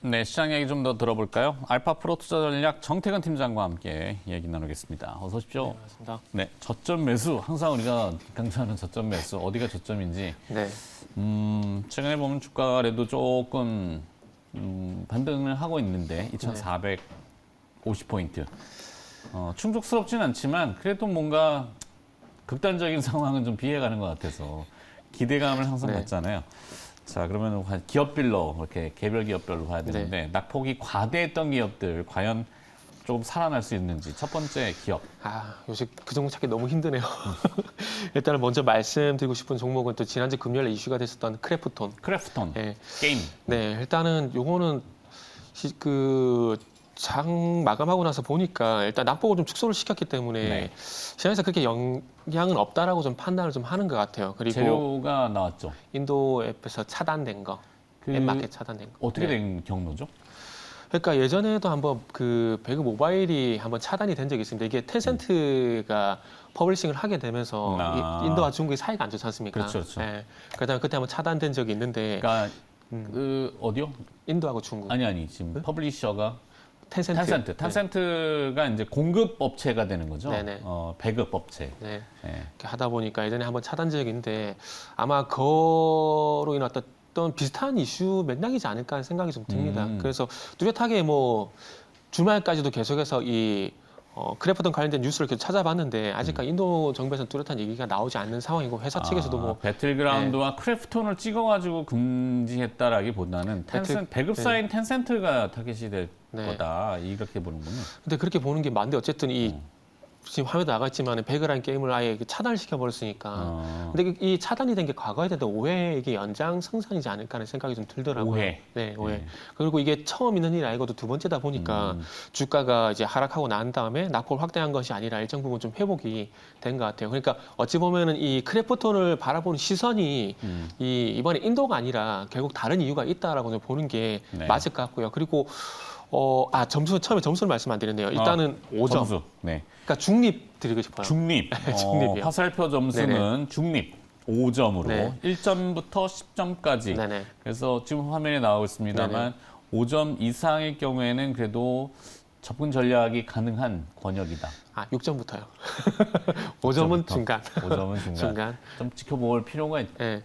네, 시장 얘기 좀 더 들어볼까요? 알파프로 투자전략 정태근 팀장과 함께 얘기 나누겠습니다. 어서 오십시오. 네, 반갑습니다. 네, 저점 매수. 항상 우리가 강조하는 저점 매수. 어디가 저점인지. 네, 최근에 보면 주가래도 조금 반등을 하고 있는데 2,450포인트. 충족스럽진 않지만 그래도 뭔가 극단적인 상황은 좀 피해가는 것 같아서 기대감을 항상 네. 갖잖아요. 자, 그러면 기업별로 이렇게 개별 기업별로 봐야 되는데 낙폭이 과대했던 기업들 과연 조금 살아날 수 있는지. 첫 번째 기업. 요새 그 종목 찾기 너무 힘드네요. 일단은 먼저 말씀드리고 싶은 종목은 또 지난주 금요일에 이슈가 됐었던 크래프톤. 크래프톤 네, 게임. 네, 일단은 요거는 장 마감하고 나서 보니까 일단 낙폭을 좀 축소를 시켰기 때문에 네. 시장에서 그렇게 영향은 없다라고 좀 판단을 좀 하는 것 같아요. 그리고 재료가 나왔죠. 인도 앱에서 차단된 거, 앱마켓 차단된 거. 어떻게 네. 된 경로죠? 그러니까 예전에도 한번 그 배그 모바일이 한번 차단이 된 적이 있습니다. 이게 텐센트가 퍼블리싱을 하게 되면서 인도와 중국이 사이가 안 좋지 않습니까? 그렇죠, 그렇죠. 네. 그다음에 그때 한번 차단된 적이 있는데 그러니까 그 어디요? 인도하고 중국. 아니 지금 퍼블리셔가 텐센트. 텐센트가 이제 공급 업체가 되는 거죠. 네네. 배급 업체. 네. 네. 이렇게 하다 보니까 예전에 한번 차단 적이 있는데 아마 그로 인한 어떤 비슷한 이슈 맥락이지 않을까 하는 생각이 좀 듭니다. 그래서 뚜렷하게 뭐 주말까지도 계속해서 이 크래프톤 관련된 뉴스를 계속 찾아봤는데 아직까지 인도 정부에서는 뚜렷한 얘기가 나오지 않는 상황이고 회사 측에서도 뭐 배틀그라운드와 크래프톤을 찍어가지고 금지했다라기보다는 배급사인 텐센트가 타겟이 될 거다 이렇게 보는군요. 근데 그렇게 보는 게 맞는데 어쨌든 이 지금 화면에 나가 있지만 배그라는 게임을 아예 차단을 시켜버렸으니까. 근데 이 차단이 된 게 과거에 대한 오해 이게 연장 생산이지 않을까 하는 생각이 좀 들더라고요. 오해. 네, 오해. 그리고 이게 처음 있는 일이 아니고도 두 번째다 보니까 주가가 이제 하락하고 난 다음에 낙폭을 확대한 것이 아니라 일정 부분 좀 회복이 된 것 같아요. 그러니까 어찌 보면은 이 크래프톤을 바라보는 시선이 이번에 인도가 아니라 결국 다른 이유가 있다라고 좀 보는 게 맞을 것 같고요. 그리고 처음에 점수를 말씀 안 드렸네요. 일단은 5점. 점수. 네. 그러니까 중립 드리고 싶어요. 중립. 중립이요. 화살표 점수는 네네. 중립 5점으로 네. 1점부터 10점까지. 네네. 그래서 지금 화면에 나오고 있습니다만 5점 이상일 경우에는 그래도 접근 전략이 가능한 권역이다. 6점부터요. 5점은 중간. 5점은 중간. 중간. 좀 지켜볼 필요가 있다. 네.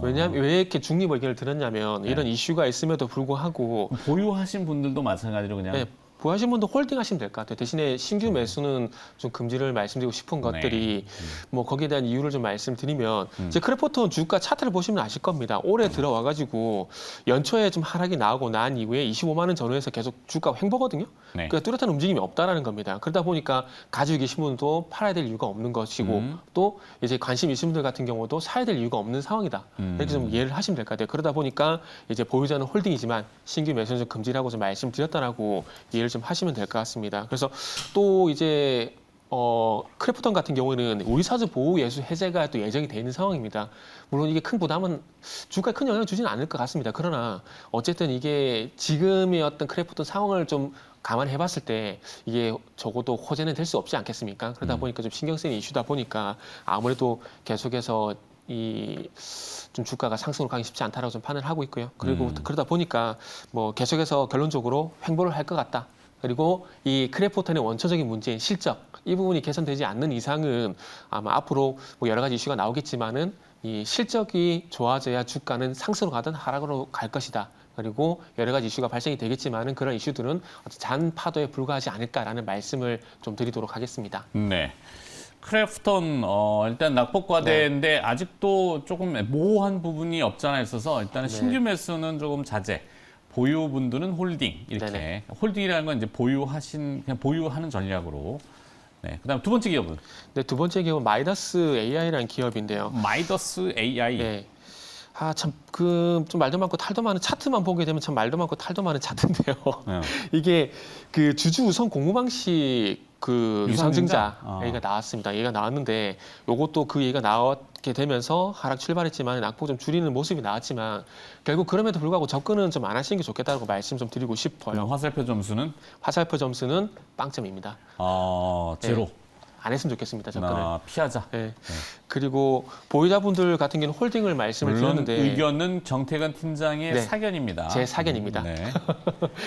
왜냐하면 왜 이렇게 중립 의견을 들었냐면 이런 이슈가 있음에도 불구하고 보유하신 분들도 마찬가지로 그냥 보유하신 분도 홀딩 하시면 될 것 같아요. 대신에 신규 매수는 좀 금지를 말씀드리고 싶은 것들이 뭐 거기에 대한 이유를 좀 말씀드리면 이제 크래프톤 주가 차트를 보시면 아실 겁니다. 올해 들어와가지고 연초에 좀 하락이 나오고 난 이후에 25만 원 전후에서 계속 주가 횡보거든요. 그러니까 뚜렷한 움직임이 없다라는 겁니다. 그러다 보니까 가지고 계신 분도 팔아야 될 이유가 없는 것이고 또 이제 관심 있으신 분들 같은 경우도 사야 될 이유가 없는 상황이다. 이렇게 좀 이해를 하시면 될 것 같아요. 그러다 보니까 이제 보유자는 홀딩이지만 신규 매수는 좀 금지라고 좀 말씀드렸다라고 이해를 좀 하시면 될 것 같습니다. 그래서 또 이제 크래프톤 같은 경우에는 우리사주 보호 예수 해제가 또 예정이 돼 있는 상황입니다. 물론 이게 큰 부담은 주가에 큰 영향을 주지는 않을 것 같습니다. 그러나 어쨌든 이게 지금의 어떤 크래프톤 상황을 좀 감안해 봤을 때 이게 적어도 호재는 될 수 없지 않겠습니까? 그러다 보니까 좀 신경 쓰이는 이슈다 보니까 아무래도 계속해서 좀 주가가 상승으로 가기 쉽지 않다라고 좀 판단을 하고 있고요. 그리고 그러다 보니까 뭐 계속해서 결론적으로 횡보를 할 것 같다. 그리고 이 크래프톤의 원초적인 문제인 실적 이 부분이 개선되지 않는 이상은 아마 앞으로 뭐 여러 가지 이슈가 나오겠지만은 이 실적이 좋아져야 주가는 상승으로 가든 하락으로 갈 것이다. 그리고 여러 가지 이슈가 발생이 되겠지만은 그런 이슈들은 잔 파도에 불과하지 않을까라는 말씀을 좀 드리도록 하겠습니다. 네. 크래프톤 일단 낙폭 과대인데 아직도 조금 모호한 부분이 없잖아 있어서 일단은 신규 매수는 조금 자제. 보유분들은 홀딩 이렇게 홀딩이라는 건 이제 그냥 보유하는 전략으로. 네. 그다음 두 번째 기업은 네, 두 번째 기업은 마이더스 AI라는 기업인데요. 마이더스 AI. 네. 참 좀 말도 많고 탈도 많은 차트만 보게 되면 참 말도 많고 탈도 많은 차트인데요. 이게 그 주주 우선 공모 방식 유상증자 얘기가 나왔습니다. 얘가 나왔는데 요것도 그 얘기가 나왔게 되면서 하락 출발했지만 낙폭 좀 줄이는 모습이 나왔지만 결국 그럼에도 불구하고 접근은 좀 안 하시는 게 좋겠다고 말씀 좀 드리고 싶어요. 화살표 점수는 화살표 점수는 빵점입니다. 제로. 안 했으면 좋겠습니다. 접근을. 피하자. 네. 그리고 보유자분들 같은 경우는 홀딩을 말씀을 물론 드렸는데 의견은 정태근 팀장의 네. 사견입니다. 제 사견입니다. 네.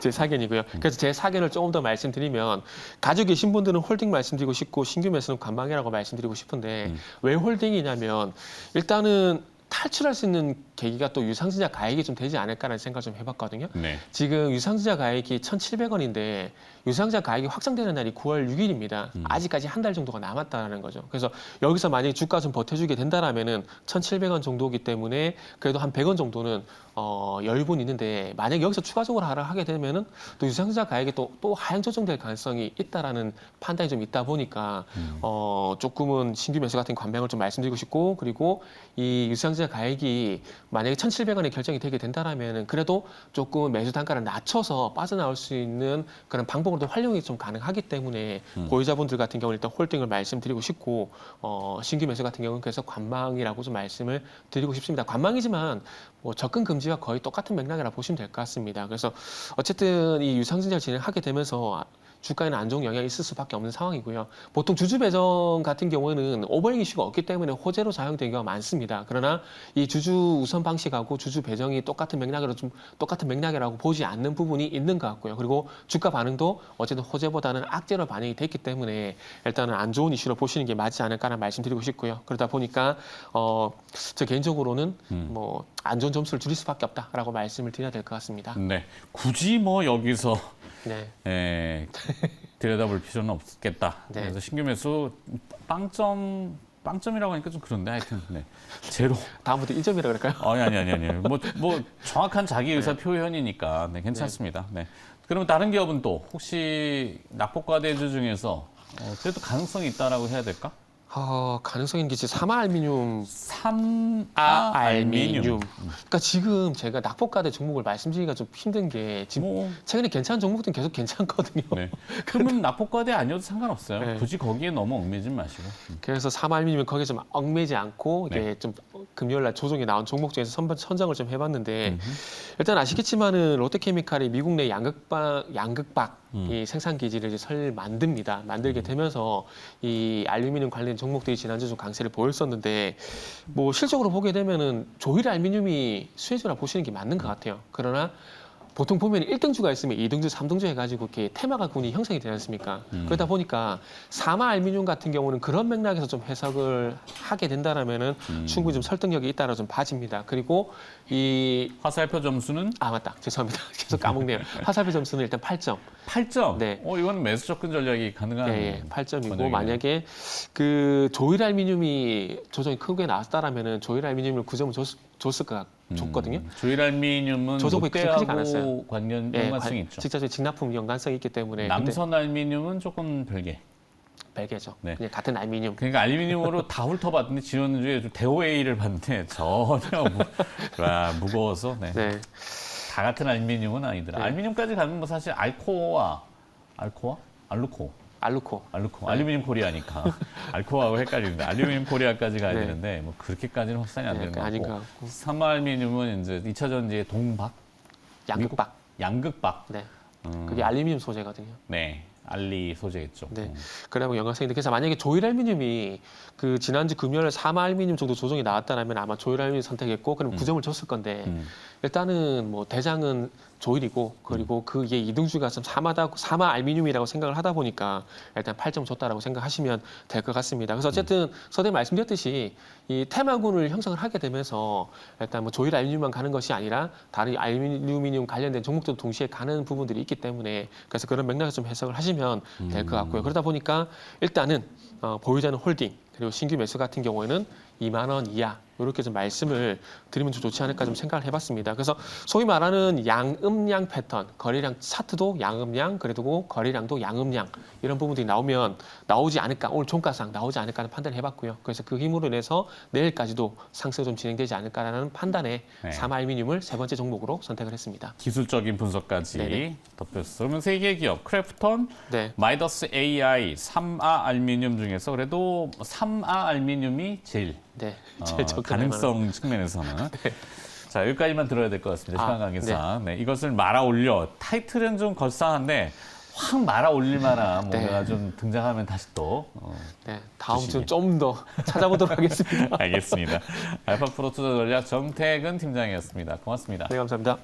제 사견이고요. 그래서 제 사견을 조금 더 말씀드리면 가지고 계신 분들은 홀딩 말씀드리고 싶고 신규 매수는 관망이라고 말씀드리고 싶은데 왜 홀딩이냐면 일단은 탈출할 수 있는 계기가 또 유상증자 가액이 좀 되지 않을까라는 생각을 좀 해봤거든요. 네. 지금 유상증자 가액이 1,700원인데 유상증자 가액이 확정되는 날이 9월 6일입니다. 아직까지 한 달 정도가 남았다는 거죠. 그래서 여기서 만약에 주가 좀 버텨주게 된다라면은 1,700원 정도이기 때문에 그래도 한 100원 정도는 여유분 있는데 만약에 여기서 추가적으로 하락하게 되면은 또 유상증자 가액이 또 하향 조정될 가능성이 있다라는 판단이 좀 있다 보니까 조금은 신규 매수 같은 관망을 좀 말씀드리고 싶고 그리고 이 유상증자 가액이 만약에 1,700원에 결정이 되게 된다라면은 그래도 조금 매수 단가를 낮춰서 빠져나올 수 있는 그런 방법으로도 활용이 좀 가능하기 때문에 보유자분들 같은 경우는 일단 홀딩을 말씀드리고 싶고 신규 매수 같은 경우는 그래서 관망이라고 좀 말씀을 드리고 싶습니다. 관망이지만 뭐 접근 금지와 거의 똑같은 맥락이라 보시면 될 것 같습니다. 그래서 어쨌든 이 유상증자를 진행하게 되면서 주가에는 안 좋은 영향이 있을 수밖에 없는 상황이고요. 보통 주주 배정 같은 경우에는 오버행 이슈가 없기 때문에 호재로 작용되는 경우가 많습니다. 그러나 이 주주 우선 방식하고 주주 배정이 똑같은 맥락이라고 보지 않는 부분이 있는 것 같고요. 그리고 주가 반응도 어쨌든 호재보다는 악재로 반영이 됐기 때문에 일단은 안 좋은 이슈로 보시는 게 맞지 않을까라는 말씀드리고 싶고요. 그러다 보니까 저 개인적으로는 뭐 안 좋은 점수를 줄일 수밖에 없다라고 말씀을 드려야 될 것 같습니다. 네. 굳이 뭐 여기서 네. 들여다볼 필요는 없겠다. 네. 그래서 신규 매수 빵점이라고 하니까 좀 그런데 하여튼 제로. 다음부터 1점이라 그럴까요? 아니. 뭐 정확한 자기 의사 표현이니까 괜찮습니다. 네. 그러면 다른 기업은 또 혹시 낙폭과대주 중에서 그래도 가능성이 있다라고 해야 될까? 가능성 있는 게 이제 삼화알미늄. 삼화알미늄. 그러니까 지금 제가 낙폭과대 종목을 말씀드리기가 좀 힘든 게 지금 최근에 괜찮은 종목들은 계속 괜찮거든요. 네. 그러면 낙폭과대 아니어도 상관없어요. 네. 굳이 거기에 너무 얽매진 마시고. 그래서 삼화알미늄은 거기에 좀 얽매지 않고 이게 좀 금요일날 조정이 나온 종목 중에서 선정을 좀 해봤는데 일단 아시겠지만은 롯데케미칼이 미국 내 양극박 이 생산 기지를 이제 만듭니다. 만들게 되면서 이 알루미늄 관련 종목들이 지난주 좀 강세를 보였었는데 뭐 실적으로 보게 되면은 조일 알루미늄이 수혜주라 보시는 게 맞는 것 같아요. 그러나 보통 보면 1등주가 있으면 2등주, 3등주 해가지고 이렇게 테마가 군이 형성이 되지 않습니까? 그러다 보니까 사마 알루미늄 같은 경우는 그런 맥락에서 좀 해석을 하게 된다라면은 충분히 좀 설득력이 있다라 좀 봐집니다. 그리고 이 화살표 점수는 맞다. 죄송합니다. 계속 까먹네요. 화살표 점수는 일단 8점. 8점. 네. 이건 매수 접근 전략이 가능한. 예, 8점이고 번역이네요. 만약에 그 조일 알루미늄이 조정이 크게 나왔다라면은 조일 알루미늄을 9점을 줬거든요. 조일 알루미늄은 조정폭이 크지 않았어요. 롯데하고 관련 연관성이 있죠. 직접적인 직납품 연관성이 있기 때문에 남선 알루미늄은 조금 별개. 별개죠. 네. 그냥 같은 알루미늄. 그러니까 알루미늄으로 다 훑어봤는데 지난주에 대오웨이를 봤는데 전혀 무거워서 네. 다 같은 알루미늄은 아니더라. 네. 알루미늄까지 가면 뭐 사실 알루코. 알루미늄 코리아니까 알코하고 헷갈리는데 알루미늄 코리아까지 가야 되는데 뭐 그렇게까지는 확산이 안 되는 것 아닌 같고 것 같고. 삼알루미늄은 이제 2차 전지의 동박, 양극박. 양극박. 네. 그게 알루미늄 소재거든요. 네. 알리 소재겠죠. 네. 그래고 연관성인데 그래서 만약에 조일 알루미늄이 그 지난주 금요일 3화 알루미늄 정도 조정이 나왔다라면 아마 조일 알루미늄 선택했고 그럼 9점을 줬을 건데 일단은 뭐 대장은 조일이고 그리고 그게 이등주가 좀 사마 알루미늄이라고 생각을 하다 보니까 일단 8점 줬다라고 생각하시면 될 것 같습니다. 그래서 어쨌든 서대 말씀드렸듯이 이 테마군을 형성을 하게 되면서 일단 뭐 조일 알루미늄만 가는 것이 아니라 다른 알루미늄 관련된 종목도 동시에 가는 부분들이 있기 때문에 그래서 그런 맥락에서 좀 해석을 하시면 될 것 같고요. 그러다 보니까 일단은 보유자는 홀딩 그리고 신규 매수 같은 경우에는 2만 원 이하 이렇게 좀 말씀을 드리면 좀 좋지 않을까 좀 생각을 해봤습니다. 그래서 소위 말하는 양음량 패턴, 거래량 차트도 양음량, 그리고 거래량도 양음량 이런 부분들이 나오지 않을까, 오늘 종가상 나오지 않을까 하는 판단을 해봤고요. 그래서 그 힘으로 인해서 내일까지도 상승이 좀 진행되지 않을까라는 판단에 삼알루미늄을 세 번째 종목으로 선택을 했습니다. 기술적인 분석까지 덧붙였어. 그러면 세 개 기업, 크래프톤, 마이더스 AI, 삼아알루미늄 중에서 그래도 삼아알루미늄이 제일 제일 가능성 측면에서는. 자, 여기까지만 들어야 될 것 같습니다. 시간 관계상. 이것을 말아 올려. 타이틀은 좀 걸상한데 확 말아 올릴 만한 네. 뭔가가 좀 등장하면 다시 또 네, 다음 주시기. 주는 좀 더 찾아보도록 하겠습니다. 알겠습니다. 알파프로 투자 전략 정태근 팀장이었습니다. 고맙습니다. 네, 감사합니다.